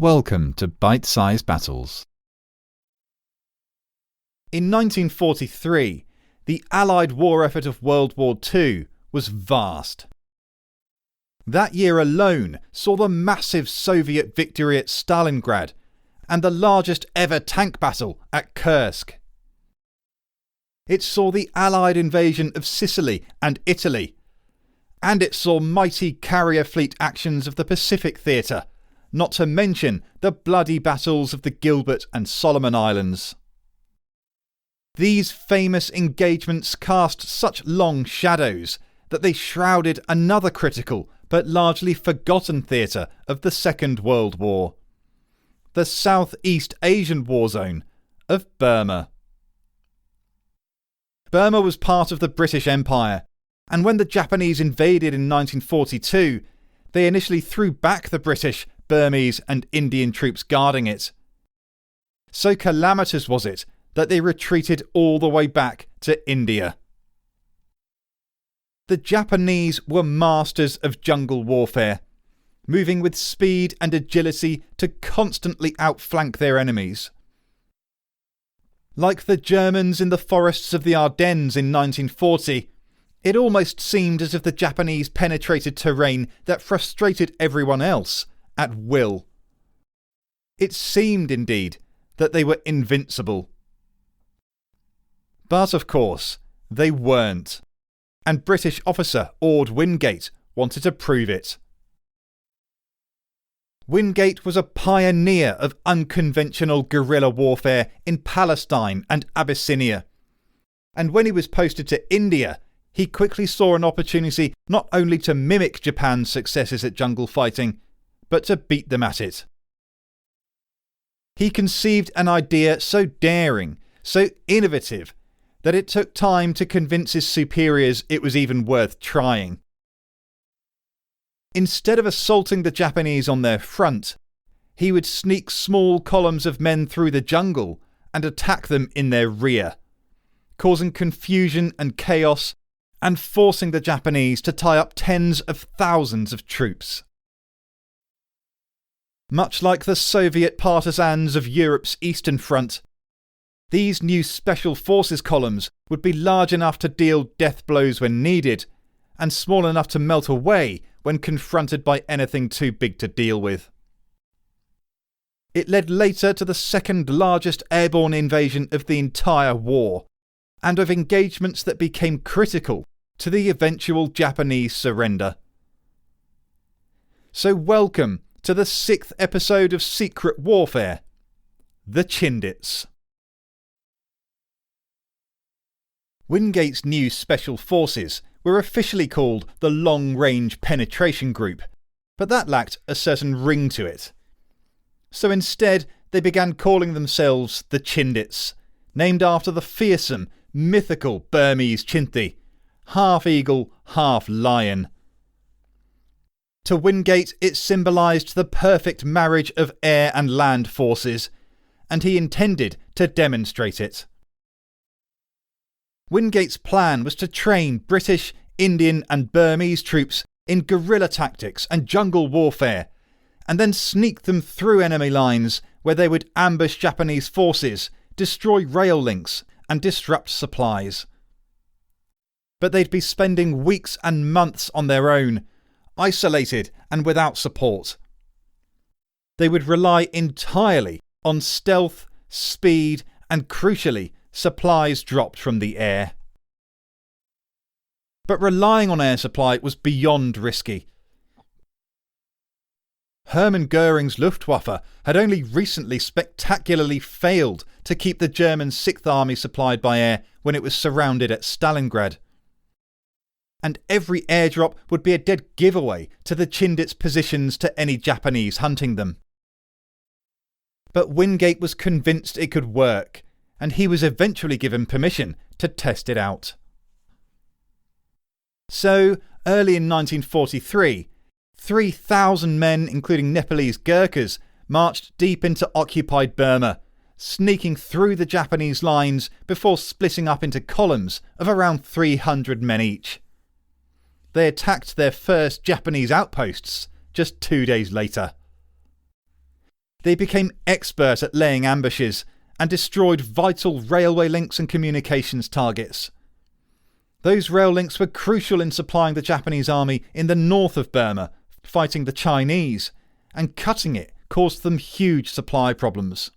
Welcome to Bite-Sized Battles. In 1943, the Allied war effort of World War II was vast. That year alone saw the massive Soviet victory at Stalingrad and the largest ever tank battle at Kursk. It saw the Allied invasion of Sicily and Italy, and it saw mighty carrier fleet actions of the Pacific Theatre, not to mention the bloody battles of the Gilbert and Solomon Islands. These famous engagements cast such long shadows that they shrouded another critical but largely forgotten theatre of the Second World War, the Southeast Asian war zone of Burma. Burma was part of the British Empire, and when the Japanese invaded in 1942, they initially threw back the British, Burmese and Indian troops guarding it. So calamitous was it that they retreated all the way back to India. The Japanese were masters of jungle warfare, moving with speed and agility to constantly outflank their enemies. Like the Germans in the forests of the Ardennes in 1940, it almost seemed as if the Japanese penetrated terrain that frustrated everyone else at will. It seemed, indeed, that they were invincible. But of course, they weren't, and British officer Orde Wingate wanted to prove it. Wingate was a pioneer of unconventional guerrilla warfare in Palestine and Abyssinia, and when he was posted to India, he quickly saw an opportunity not only to mimic Japan's successes at jungle fighting, but to beat them at it. He conceived an idea so daring, so innovative, that it took time to convince his superiors it was even worth trying. Instead of assaulting the Japanese on their front, he would sneak small columns of men through the jungle and attack them in their rear, causing confusion and chaos and forcing the Japanese to tie up tens of thousands of troops. Much like the Soviet partisans of Europe's Eastern Front, these new special forces columns would be large enough to deal death blows when needed, and small enough to melt away when confronted by anything too big to deal with. It led later to the second largest airborne invasion of the entire war, and of engagements that became critical to the eventual Japanese surrender. So welcome to the 6th episode of Secret Warfare, the Chindits. Wingate's new special forces were officially called the Long Range Penetration Group, but that lacked a certain ring to it. So instead, they began calling themselves the Chindits, named after the fearsome, mythical Burmese Chinthe, half eagle, half lion. To Wingate, it symbolised the perfect marriage of air and land forces, and he intended to demonstrate it. Wingate's plan was to train British, Indian and Burmese troops in guerrilla tactics and jungle warfare, and then sneak them through enemy lines where they would ambush Japanese forces, destroy rail links and disrupt supplies. But they'd be spending weeks and months on their own, isolated and without support. They would rely entirely on stealth, speed and, crucially, supplies dropped from the air. But relying on air supply was beyond risky. Hermann Goering's Luftwaffe had only recently spectacularly failed to keep the German 6th Army supplied by air when it was surrounded at Stalingrad. And every airdrop would be a dead giveaway to the Chindits' positions to any Japanese hunting them. But Wingate was convinced it could work, and he was eventually given permission to test it out. So, early in 1943, 3,000 men, including Nepalese Gurkhas, marched deep into occupied Burma, sneaking through the Japanese lines before splitting up into columns of around 300 men each. They attacked their first Japanese outposts just 2 days later. They became expert at laying ambushes and destroyed vital railway links and communications targets. Those rail links were crucial in supplying the Japanese army in the north of Burma, fighting the Chinese, and cutting it caused them huge supply problems.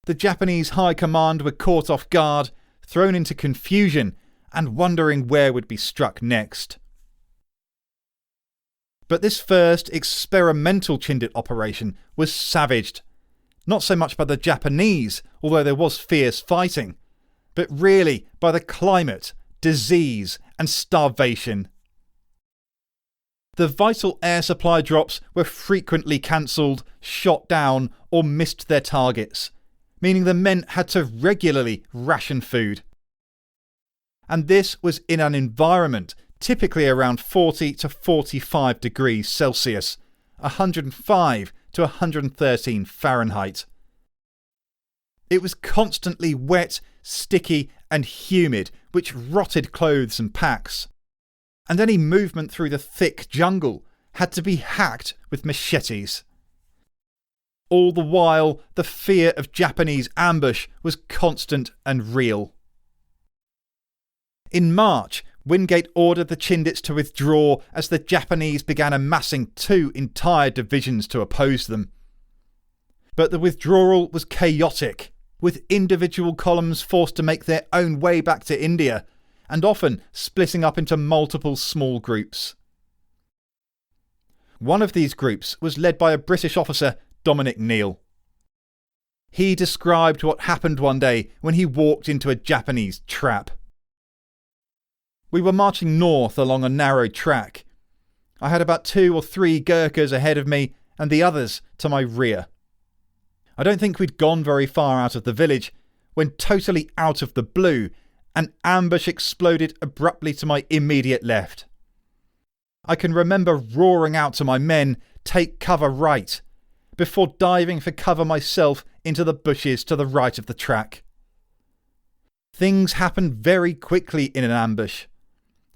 The Japanese High Command were caught off guard, thrown into confusion, and wondering where would be struck next. But this first experimental Chindit operation was savaged, not so much by the Japanese, although there was fierce fighting, but really by the climate, disease and starvation. The vital air supply drops were frequently cancelled, shot down or missed their targets, meaning the men had to regularly ration food. And this was in an environment typically around 40 to 45 degrees Celsius, 105 to 113 Fahrenheit. It was constantly wet, sticky and humid, which rotted clothes and packs. And any movement through the thick jungle had to be hacked with machetes. All the while, the fear of Japanese ambush was constant and real. In March, Wingate ordered the Chindits to withdraw as the Japanese began amassing 2 entire divisions to oppose them. But the withdrawal was chaotic, with individual columns forced to make their own way back to India, and often splitting up into multiple small groups. One of these groups was led by a British officer, Dominic Neal. He described what happened one day when he walked into a Japanese trap. We were marching north along a narrow track. I had about 2 or 3 Gurkhas ahead of me and the others to my rear. I don't think we'd gone very far out of the village when, totally out of the blue, an ambush exploded abruptly to my immediate left. I can remember roaring out to my men, "Take cover right," before diving for cover myself into the bushes to the right of the track. Things happened very quickly in an ambush.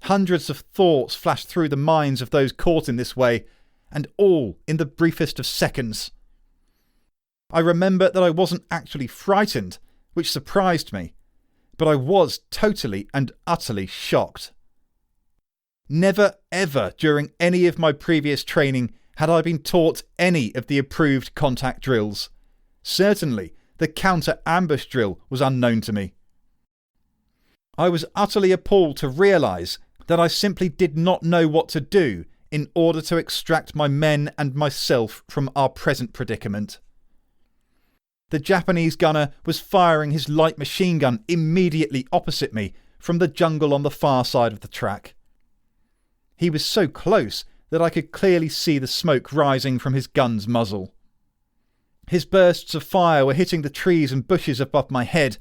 Hundreds of thoughts flashed through the minds of those caught in this way, and all in the briefest of seconds. I remember that I wasn't actually frightened, which surprised me, but I was totally and utterly shocked. Never ever during any of my previous training had I been taught any of the approved contact drills. Certainly, the counter-ambush drill was unknown to me. I was utterly appalled to realise that I simply did not know what to do in order to extract my men and myself from our present predicament. The Japanese gunner was firing his light machine gun immediately opposite me from the jungle on the far side of the track. He was so close that I could clearly see the smoke rising from his gun's muzzle. His bursts of fire were hitting the trees and bushes above my head.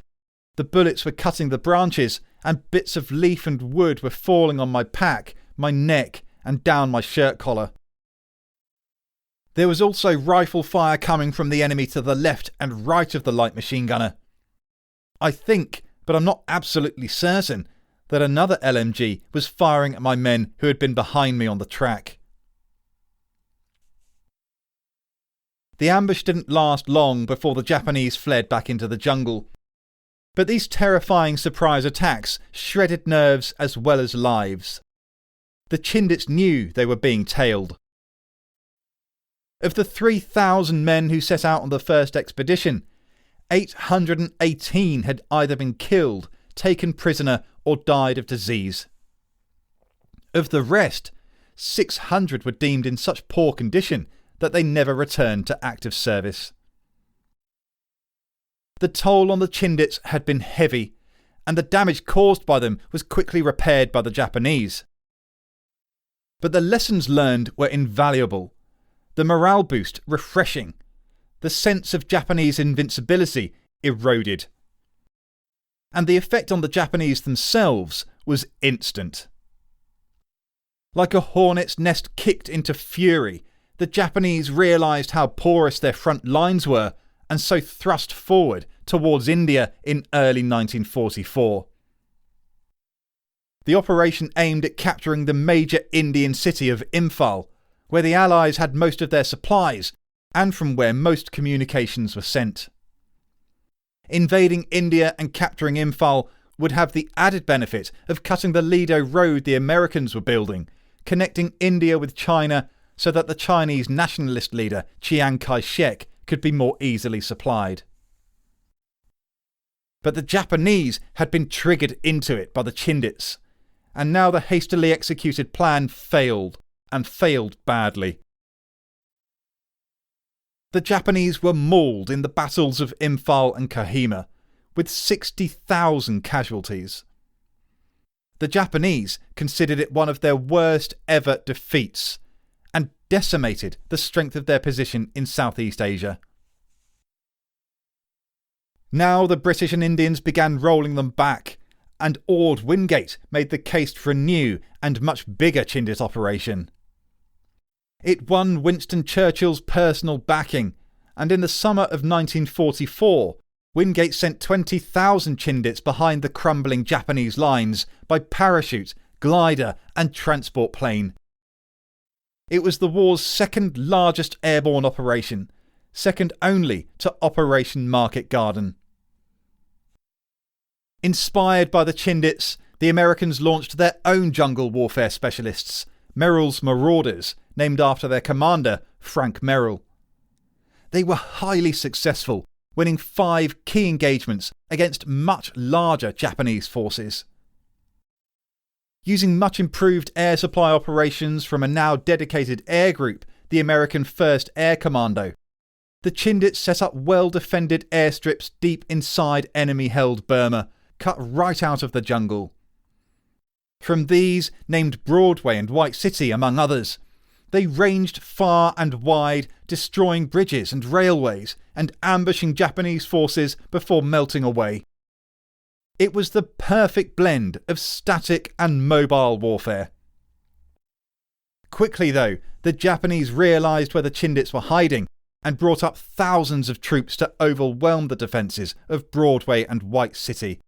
The bullets were cutting the branches, and bits of leaf and wood were falling on my pack, my neck, and down my shirt collar. There was also rifle fire coming from the enemy to the left and right of the light machine gunner. I think, but I'm not absolutely certain, that another LMG was firing at my men who had been behind me on the track. The ambush didn't last long before the Japanese fled back into the jungle. But these terrifying surprise attacks shredded nerves as well as lives. The Chindits knew they were being tailed. Of the 3,000 men who set out on the first expedition, 818 had either been killed, taken prisoner, or died of disease. Of the rest, 600 were deemed in such poor condition that they never returned to active service. The toll on the Chindits had been heavy, and the damage caused by them was quickly repaired by the Japanese. But the lessons learned were invaluable, the morale boost refreshing, the sense of Japanese invincibility eroded. And the effect on the Japanese themselves was instant. Like a hornet's nest kicked into fury, the Japanese realised how porous their front lines were, and so thrust forward towards India in early 1944. The operation aimed at capturing the major Indian city of Imphal, where the Allies had most of their supplies, and from where most communications were sent. Invading India and capturing Imphal would have the added benefit of cutting the Lido road the Americans were building, connecting India with China so that the Chinese nationalist leader Chiang Kai-shek could be more easily supplied. But the Japanese had been triggered into it by the Chindits, and now the hastily executed plan failed, and failed badly. The Japanese were mauled in the battles of Imphal and Kohima, with 60,000 casualties. The Japanese considered it one of their worst ever defeats, and decimated the strength of their position in Southeast Asia. Now the British and Indians began rolling them back, and Orde Wingate made the case for a new and much bigger Chindit operation. It won Winston Churchill's personal backing, and in the summer of 1944, Wingate sent 20,000 Chindits behind the crumbling Japanese lines by parachute, glider and transport plane. It was the war's second largest airborne operation, second only to Operation Market Garden. Inspired by the Chindits, the Americans launched their own jungle warfare specialists, Merrill's Marauders, named after their commander, Frank Merrill. They were highly successful, winning 5 key engagements against much larger Japanese forces. Using much improved air supply operations from a now dedicated air group, the American 1st Air Commando, the Chindits set up well-defended airstrips deep inside enemy-held Burma, cut right out of the jungle. From these, named Broadway and White City among others, they ranged far and wide, destroying bridges and railways and ambushing Japanese forces before melting away. It was the perfect blend of static and mobile warfare. Quickly though, the Japanese realised where the Chindits were hiding and brought up thousands of troops to overwhelm the defences of Broadway and White City.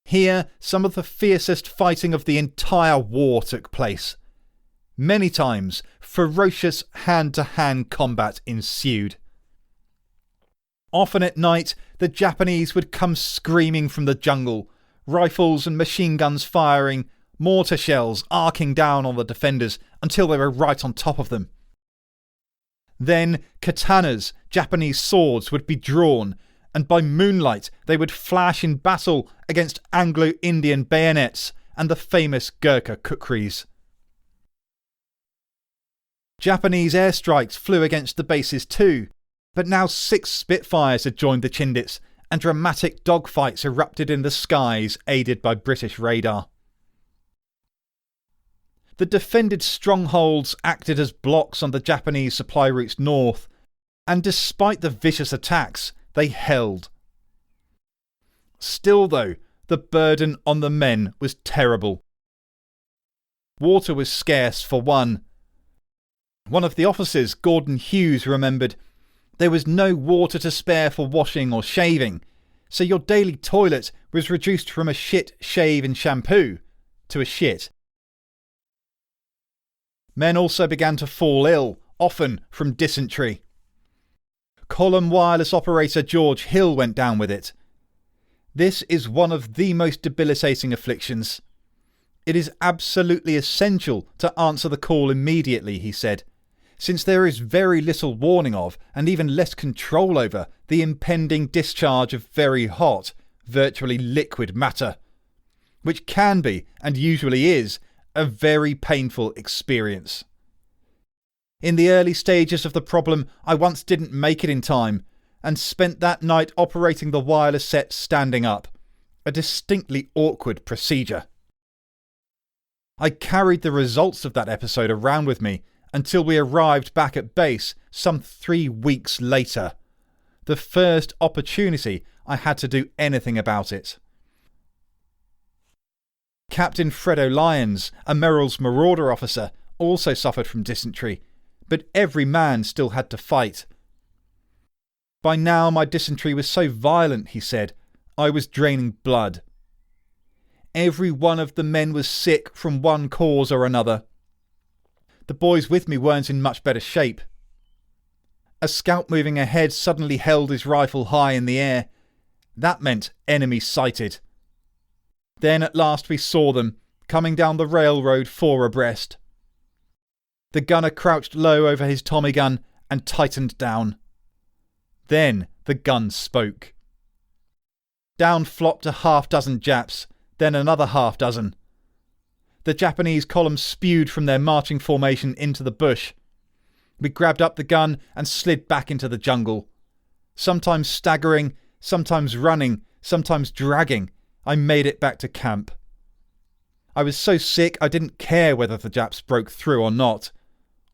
Here, some of the fiercest fighting of the entire war took place. Many times, ferocious hand-to-hand combat ensued. Often at night, the Japanese would come screaming from the jungle, rifles and machine guns firing, mortar shells arcing down on the defenders until they were right on top of them. Then katanas, Japanese swords, would be drawn, and by moonlight they would flash in battle against Anglo-Indian bayonets and the famous Gurkha kukris. Japanese airstrikes flew against the bases too, but now 6 Spitfires had joined the Chindits, and dramatic dogfights erupted in the skies, aided by British radar. The defended strongholds acted as blocks on the Japanese supply routes north, and despite the vicious attacks, they held. Still though, the burden on the men was terrible. Water was scarce for one. One of the officers, Gordon Hughes, remembered, "There was no water to spare for washing or shaving, so your daily toilet was reduced from a shit, shave and shampoo to a shit." Men also began to fall ill, often from dysentery. Column wireless operator George Hill went down with it. "This is one of the most debilitating afflictions. It is absolutely essential to answer the call immediately," he said, "since there is very little warning of, and even less control over, the impending discharge of very hot, virtually liquid matter, which can be, and usually is, a very painful experience. In the early stages of the problem, I once didn't make it in time, and spent that night operating the wireless set standing up, a distinctly awkward procedure. I carried the results of that episode around with me until we arrived back at base some 3 weeks later, the first opportunity I had to do anything about it." Captain Fredo Lyons, a Merrill's Marauder officer, also suffered from dysentery, but every man still had to fight. "By now my dysentery was so violent," he said, "I was draining blood. Every one of the men was sick from one cause or another. The boys with me weren't in much better shape. A scout moving ahead suddenly held his rifle high in the air. That meant enemy sighted. Then at last we saw them, coming down the railroad 4 abreast. The gunner crouched low over his Tommy gun and tightened down. Then the gun spoke. Down flopped a half-dozen Japs, then another half-dozen. The Japanese column spewed from their marching formation into the bush. We grabbed up the gun and slid back into the jungle. Sometimes staggering, sometimes running, sometimes dragging, I made it back to camp. I was so sick I didn't care whether the Japs broke through or not.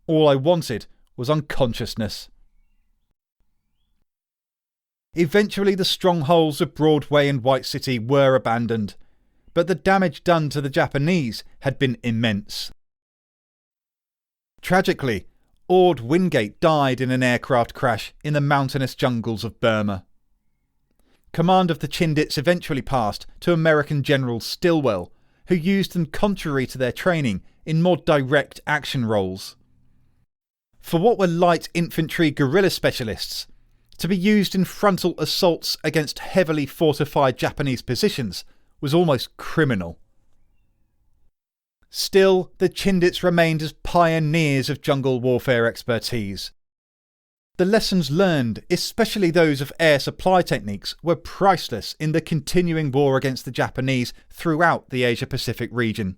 All I wanted was unconsciousness. Eventually the strongholds of Broadway and White City were abandoned, but the damage done to the Japanese had been immense. Tragically, Orde Wingate died in an aircraft crash in the mountainous jungles of Burma. Command of the Chindits eventually passed to American General Stilwell, who used them contrary to their training in more direct action roles. For what were light infantry guerrilla specialists, to be used in frontal assaults against heavily fortified Japanese positions was almost criminal. Still, the Chindits remained as pioneers of jungle warfare expertise. The lessons learned, especially those of air supply techniques, were priceless in the continuing war against the Japanese throughout the Asia-Pacific region.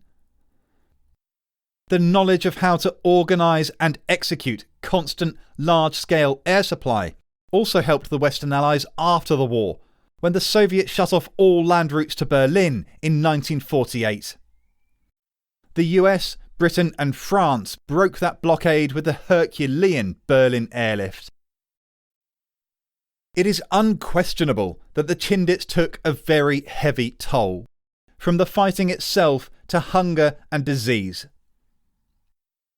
The knowledge of how to organise and execute constant, large-scale air supply also helped the Western Allies after the war, when the Soviets shut off all land routes to Berlin in 1948. The US, Britain and France broke that blockade with the Herculean Berlin airlift. It is unquestionable that the Chindits took a very heavy toll, from the fighting itself to hunger and disease.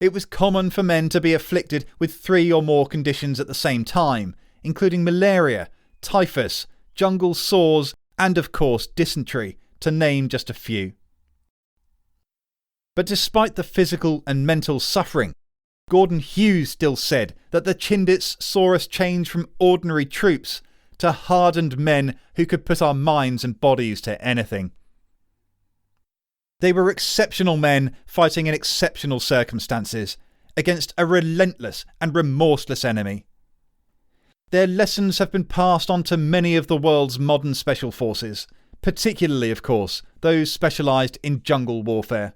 It was common for men to be afflicted with 3 or more conditions at the same time, including malaria, typhus, jungle sores and of course dysentery, to name just a few. But despite the physical and mental suffering, Gordon Hughes still said that the Chindits saw us change from ordinary troops to hardened men who could put our minds and bodies to anything. They were exceptional men fighting in exceptional circumstances against a relentless and remorseless enemy. Their lessons have been passed on to many of the world's modern special forces, particularly, of course, those specialised in jungle warfare.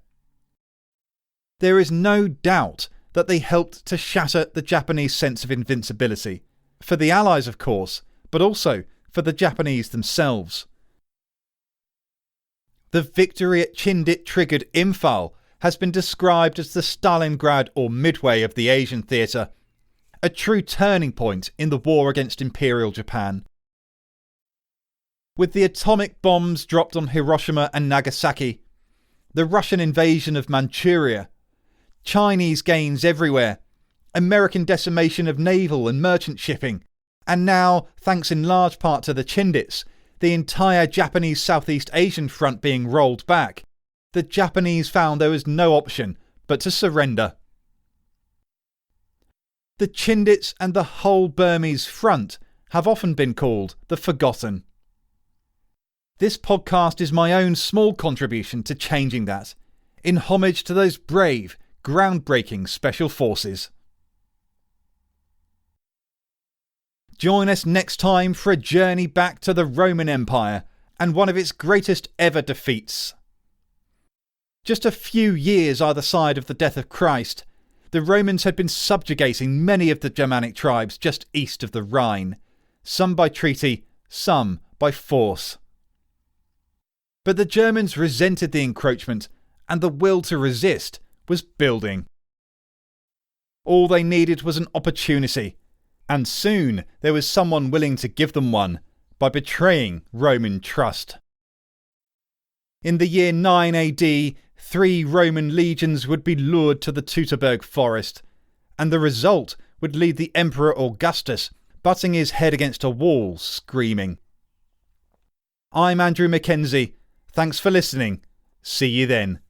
There is no doubt that they helped to shatter the Japanese sense of invincibility, for the Allies of course, but also for the Japanese themselves. The victory at Chindit triggered Imphal has been described as the Stalingrad or Midway of the Asian theatre, a true turning point in the war against Imperial Japan. With the atomic bombs dropped on Hiroshima and Nagasaki, the Russian invasion of Manchuria, Chinese gains everywhere, American decimation of naval and merchant shipping, and now, thanks in large part to the Chindits, the entire Japanese Southeast Asian front being rolled back, the Japanese found there was no option but to surrender. The Chindits and the whole Burmese front have often been called the Forgotten. This podcast is my own small contribution to changing that, in homage to those brave, groundbreaking special forces. Join us next time for a journey back to the Roman Empire and one of its greatest ever defeats. Just a few years either side of the death of Christ, the Romans had been subjugating many of the Germanic tribes just east of the Rhine, some by treaty, some by force. But the Germans resented the encroachment, and the will to resist was building. All they needed was an opportunity, and soon there was someone willing to give them one by betraying Roman trust. In the year 9 AD, 3 Roman legions would be lured to the Teutoburg forest, and the result would lead the Emperor Augustus butting his head against a wall, screaming. I'm Andrew Mackenzie. Thanks for listening. See you then.